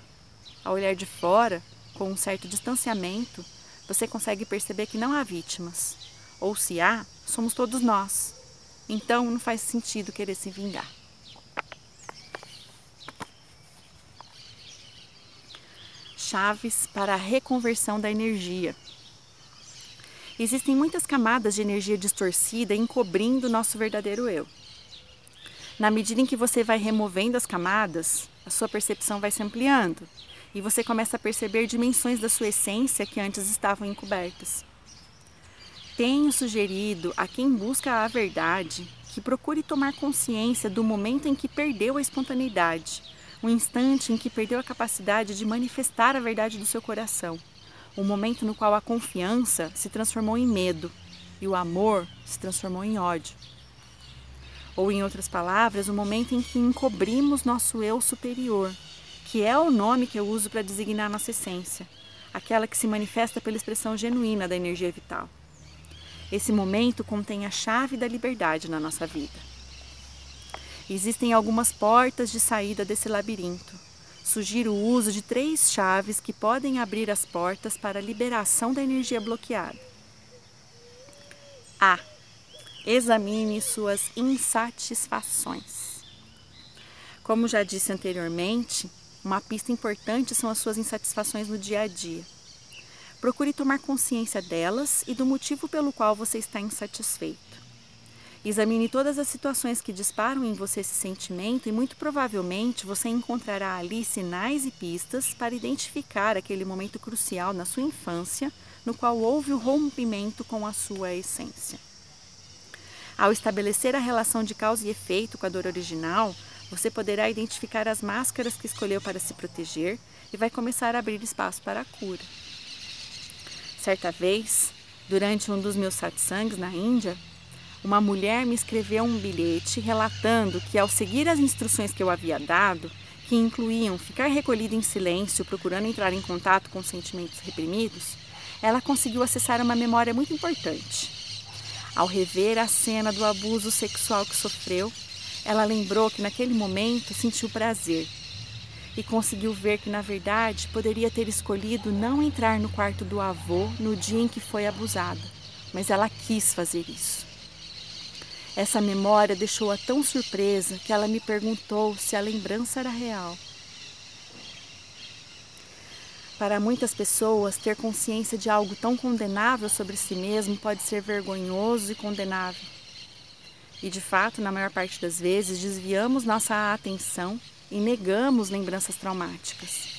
Ao olhar de fora, com um certo distanciamento, você consegue perceber que não há vítimas. Ou se há, somos todos nós. Então não faz sentido querer se vingar. Chaves para a reconversão da energia. Existem muitas camadas de energia distorcida encobrindo o nosso verdadeiro eu. Na medida em que você vai removendo as camadas, a sua percepção vai se ampliando e você começa a perceber dimensões da sua essência que antes estavam encobertas. Tenho sugerido a quem busca a verdade que procure tomar consciência do momento em que perdeu a espontaneidade, o instante em que perdeu a capacidade de manifestar a verdade do seu coração. O momento no qual a confiança se transformou em medo e o amor se transformou em ódio. Ou, em outras palavras, o momento em que encobrimos nosso eu superior, que é o nome que eu uso para designar nossa essência, aquela que se manifesta pela expressão genuína da energia vital. Esse momento contém a chave da liberdade na nossa vida. Existem algumas portas de saída desse labirinto. Sugiro o uso de 3 chaves que podem abrir as portas para a liberação da energia bloqueada. A. Examine suas insatisfações. Como já disse anteriormente, uma pista importante são as suas insatisfações no dia a dia. Procure tomar consciência delas e do motivo pelo qual você está insatisfeito. Examine todas as situações que disparam em você esse sentimento e muito provavelmente você encontrará ali sinais e pistas para identificar aquele momento crucial na sua infância no qual houve o rompimento com a sua essência. Ao estabelecer a relação de causa e efeito com a dor original, você poderá identificar as máscaras que escolheu para se proteger e vai começar a abrir espaço para a cura. Certa vez, durante um dos meus satsangs na Índia, uma mulher me escreveu um bilhete relatando que, ao seguir as instruções que eu havia dado, que incluíam ficar recolhida em silêncio, procurando entrar em contato com sentimentos reprimidos, ela conseguiu acessar uma memória muito importante. Ao rever a cena do abuso sexual que sofreu, ela lembrou que naquele momento sentiu prazer e conseguiu ver que, na verdade, poderia ter escolhido não entrar no quarto do avô no dia em que foi abusada, mas ela quis fazer isso. Essa memória deixou-a tão surpresa que ela me perguntou se a lembrança era real. Para muitas pessoas, ter consciência de algo tão condenável sobre si mesmo pode ser vergonhoso e condenável. E, de fato, na maior parte das vezes, desviamos nossa atenção e negamos lembranças traumáticas.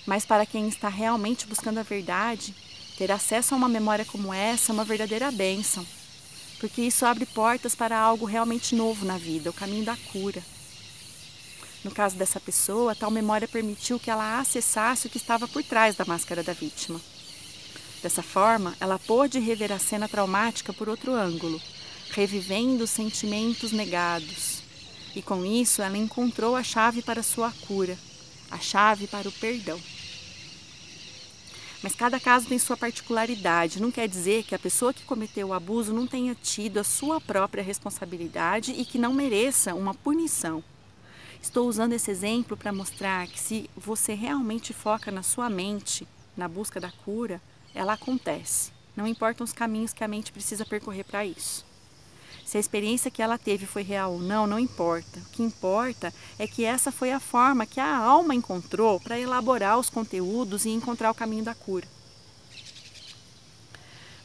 Mas para quem está realmente buscando a verdade, ter acesso a uma memória como essa é uma verdadeira bênção, porque isso abre portas para algo realmente novo na vida, o caminho da cura. No caso dessa pessoa, tal memória permitiu que ela acessasse o que estava por trás da máscara da vítima. Dessa forma, ela pôde rever a cena traumática por outro ângulo, revivendo os sentimentos negados. E com isso, ela encontrou a chave para a sua cura, a chave para o perdão. Mas cada caso tem sua particularidade. Não quer dizer que a pessoa que cometeu o abuso não tenha tido a sua própria responsabilidade e que não mereça uma punição. Estou usando esse exemplo para mostrar que se você realmente foca na sua mente, na busca da cura, ela acontece. Não importam os caminhos que a mente precisa percorrer para isso. Se a experiência que ela teve foi real ou não, não importa. O que importa é que essa foi a forma que a alma encontrou para elaborar os conteúdos e encontrar o caminho da cura.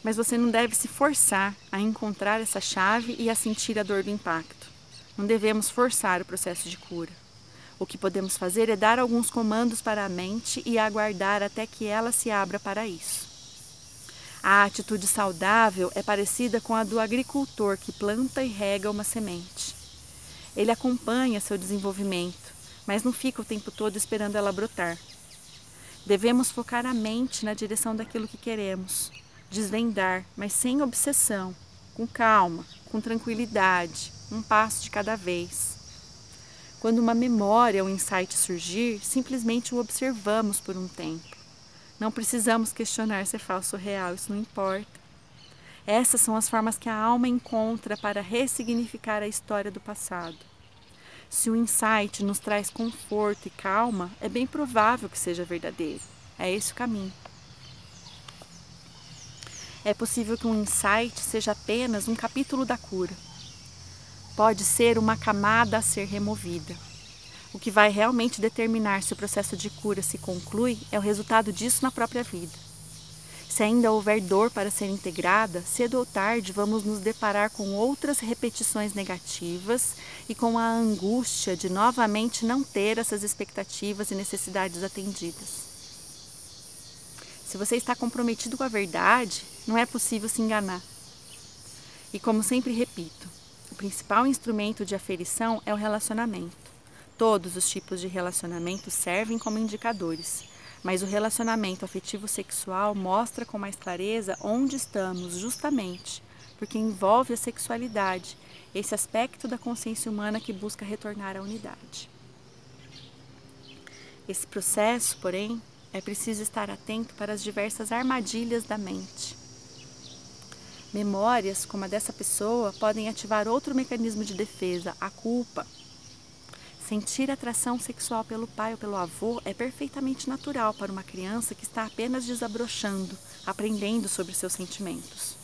Mas você não deve se forçar a encontrar essa chave e a sentir a dor do impacto. Não devemos forçar o processo de cura. O que podemos fazer é dar alguns comandos para a mente e aguardar até que ela se abra para isso. A atitude saudável é parecida com a do agricultor que planta e rega uma semente. Ele acompanha seu desenvolvimento, mas não fica o tempo todo esperando ela brotar. Devemos focar a mente na direção daquilo que queremos, desvendar, mas sem obsessão, com calma, com tranquilidade, um passo de cada vez. Quando uma memória ou insight surgir, simplesmente o observamos por um tempo. Não precisamos questionar se é falso ou real, isso não importa. Essas são as formas que a alma encontra para ressignificar a história do passado. Se o insight nos traz conforto e calma, é bem provável que seja verdadeiro. É esse o caminho. É possível que um insight seja apenas um capítulo da cura. Pode ser uma camada a ser removida. O que vai realmente determinar se o processo de cura se conclui é o resultado disso na própria vida. Se ainda houver dor para ser integrada, cedo ou tarde vamos nos deparar com outras repetições negativas e com a angústia de novamente não ter essas expectativas e necessidades atendidas. Se você está comprometido com a verdade, não é possível se enganar. E como sempre repito, o principal instrumento de aferição é o relacionamento. Todos os tipos de relacionamento servem como indicadores, mas o relacionamento afetivo-sexual mostra com mais clareza onde estamos, justamente, porque envolve a sexualidade, esse aspecto da consciência humana que busca retornar à unidade. Esse processo, porém, é preciso estar atento para as diversas armadilhas da mente. Memórias, como a dessa pessoa, podem ativar outro mecanismo de defesa, a culpa. Sentir atração sexual pelo pai ou pelo avô é perfeitamente natural para uma criança que está apenas desabrochando, aprendendo sobre seus sentimentos.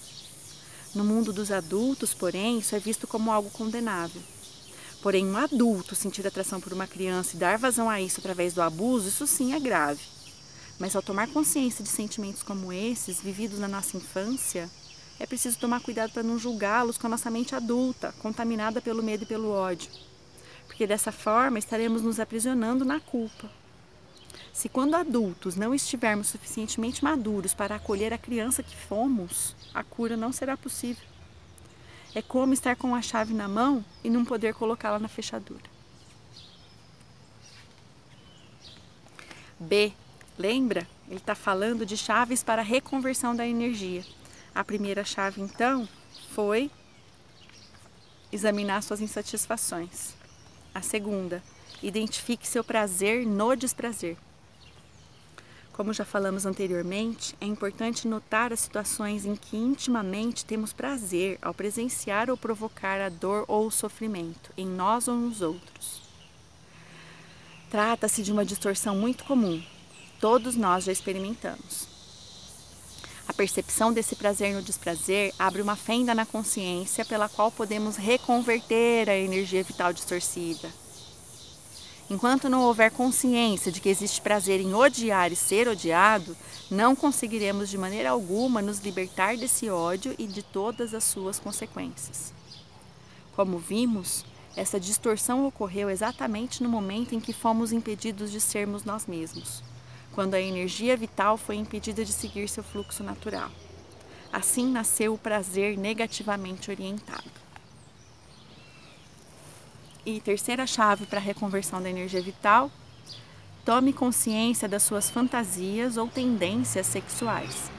No mundo dos adultos, porém, isso é visto como algo condenável. Porém, um adulto sentir atração por uma criança e dar vazão a isso através do abuso, isso sim é grave. Mas ao tomar consciência de sentimentos como esses, vividos na nossa infância, é preciso tomar cuidado para não julgá-los com a nossa mente adulta, contaminada pelo medo e pelo ódio. Porque dessa forma estaremos nos aprisionando na culpa. Se quando adultos não estivermos suficientemente maduros para acolher a criança que fomos, a cura não será possível. É como estar com a chave na mão e não poder colocá-la na fechadura. B. Lembra? Ele está falando de chaves para a reconversão da energia. A primeira chave, então, foi examinar suas insatisfações. A segunda, identifique seu prazer no desprazer. Como já falamos anteriormente, é importante notar as situações em que intimamente temos prazer ao presenciar ou provocar a dor ou o sofrimento, em nós ou nos outros. Trata-se de uma distorção muito comum. Todos nós já experimentamos. A percepção desse prazer no desprazer abre uma fenda na consciência pela qual podemos reconverter a energia vital distorcida. Enquanto não houver consciência de que existe prazer em odiar e ser odiado, não conseguiremos de maneira alguma nos libertar desse ódio e de todas as suas consequências. Como vimos, essa distorção ocorreu exatamente no momento em que fomos impedidos de sermos nós mesmos, quando a energia vital foi impedida de seguir seu fluxo natural. Assim nasceu o prazer negativamente orientado. E terceira chave para a reconversão da energia vital, tome consciência das suas fantasias ou tendências sexuais.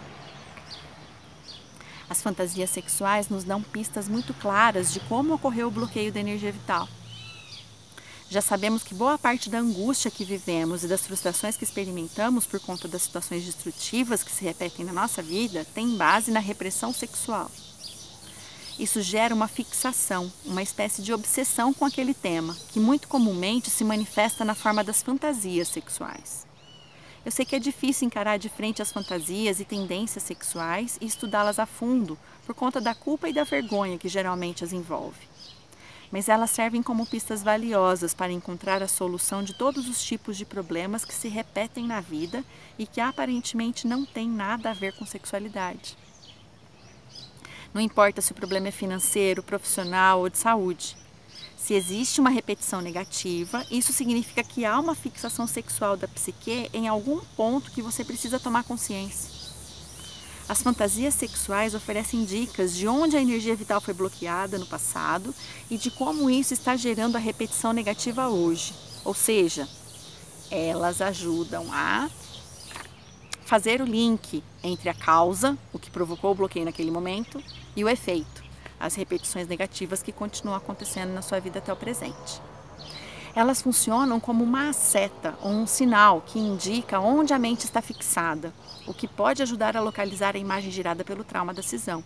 As fantasias sexuais nos dão pistas muito claras de como ocorreu o bloqueio da energia vital. Já sabemos que boa parte da angústia que vivemos e das frustrações que experimentamos por conta das situações destrutivas que se repetem na nossa vida tem base na repressão sexual. Isso gera uma fixação, uma espécie de obsessão com aquele tema, que muito comumente se manifesta na forma das fantasias sexuais. Eu sei que é difícil encarar de frente as fantasias e tendências sexuais e estudá-las a fundo, por conta da culpa e da vergonha que geralmente as envolve. Mas elas servem como pistas valiosas para encontrar a solução de todos os tipos de problemas que se repetem na vida e que aparentemente não têm nada a ver com sexualidade. Não importa se o problema é financeiro, profissional ou de saúde. Se existe uma repetição negativa, isso significa que há uma fixação sexual da psique em algum ponto que você precisa tomar consciência. As fantasias sexuais oferecem dicas de onde a energia vital foi bloqueada no passado e de como isso está gerando a repetição negativa hoje. Ou seja, elas ajudam a fazer o link entre a causa, o que provocou o bloqueio naquele momento, e o efeito, as repetições negativas que continuam acontecendo na sua vida até o presente. Elas funcionam como uma seta ou um sinal que indica onde a mente está fixada, o que pode ajudar a localizar a imagem gerada pelo trauma da cisão.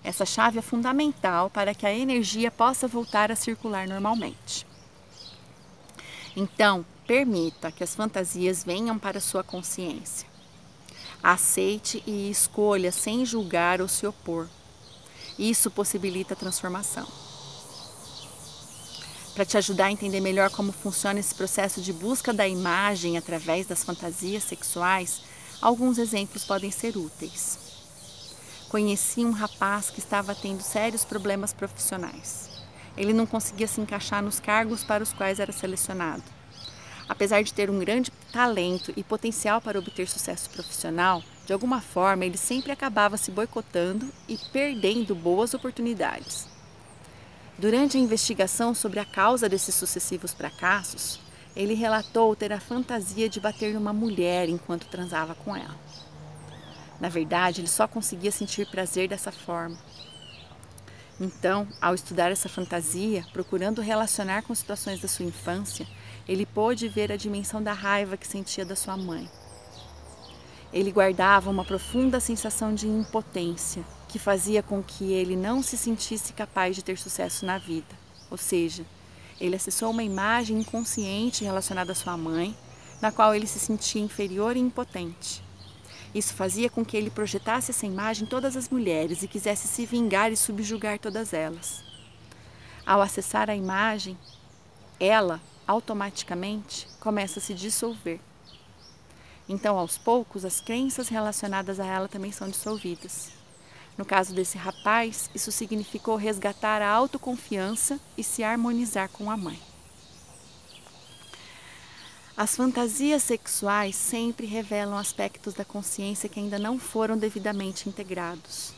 Essa chave é fundamental para que a energia possa voltar a circular normalmente. Então, permita que as fantasias venham para sua consciência. Aceite e escolha sem julgar ou se opor. Isso possibilita a transformação. Para te ajudar a entender melhor como funciona esse processo de busca da imagem através das fantasias sexuais, alguns exemplos podem ser úteis. Conheci um rapaz que estava tendo sérios problemas profissionais. Ele não conseguia se encaixar nos cargos para os quais era selecionado. Apesar de ter um grande talento e potencial para obter sucesso profissional, de alguma forma ele sempre acabava se boicotando e perdendo boas oportunidades. Durante a investigação sobre a causa desses sucessivos fracassos, ele relatou ter a fantasia de bater numa mulher enquanto transava com ela. Na verdade, ele só conseguia sentir prazer dessa forma. Então, ao estudar essa fantasia, procurando relacionar com situações da sua infância, ele pôde ver a dimensão da raiva que sentia da sua mãe. Ele guardava uma profunda sensação de impotência, que fazia com que ele não se sentisse capaz de ter sucesso na vida. Ou seja, ele acessou uma imagem inconsciente relacionada à sua mãe, na qual ele se sentia inferior e impotente. Isso fazia com que ele projetasse essa imagem em todas as mulheres e quisesse se vingar e subjugar todas elas. Ao acessar a imagem, ela, automaticamente, começa a se dissolver. Então, aos poucos, as crenças relacionadas a ela também são dissolvidas. No caso desse rapaz, isso significou resgatar a autoconfiança e se harmonizar com a mãe. As fantasias sexuais sempre revelam aspectos da consciência que ainda não foram devidamente integrados.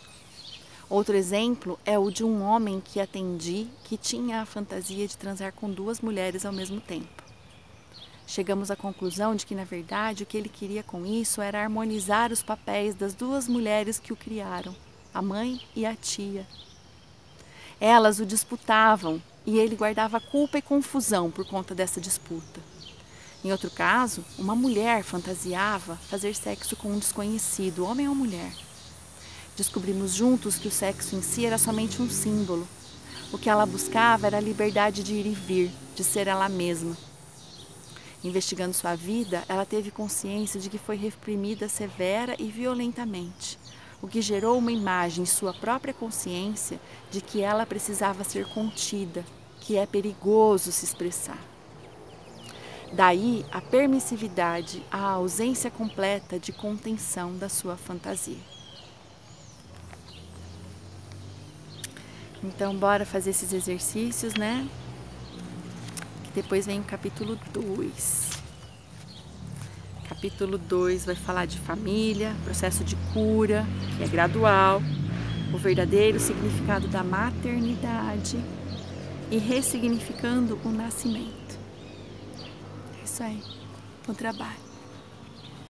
Outro exemplo é o de um homem que atendi que tinha a fantasia de transar com 2 mulheres ao mesmo tempo. Chegamos à conclusão de que, na verdade, o que ele queria com isso era harmonizar os papéis das 2 mulheres que o criaram, a mãe e a tia. Elas o disputavam e ele guardava culpa e confusão por conta dessa disputa. Em outro caso, uma mulher fantasiava fazer sexo com um desconhecido, homem ou mulher. Descobrimos juntos que o sexo em si era somente um símbolo. O que ela buscava era a liberdade de ir e vir, de ser ela mesma. Investigando sua vida, ela teve consciência de que foi reprimida severa e violentamente, o que gerou uma imagem em sua própria consciência de que ela precisava ser contida, que é perigoso se expressar. Daí a permissividade, a ausência completa de contenção da sua fantasia. Então, bora fazer esses exercícios, né? Depois vem o capítulo 2. Capítulo 2 vai falar de família, processo de cura, que é gradual, o verdadeiro significado da maternidade e ressignificando o nascimento. É isso aí. Bom trabalho.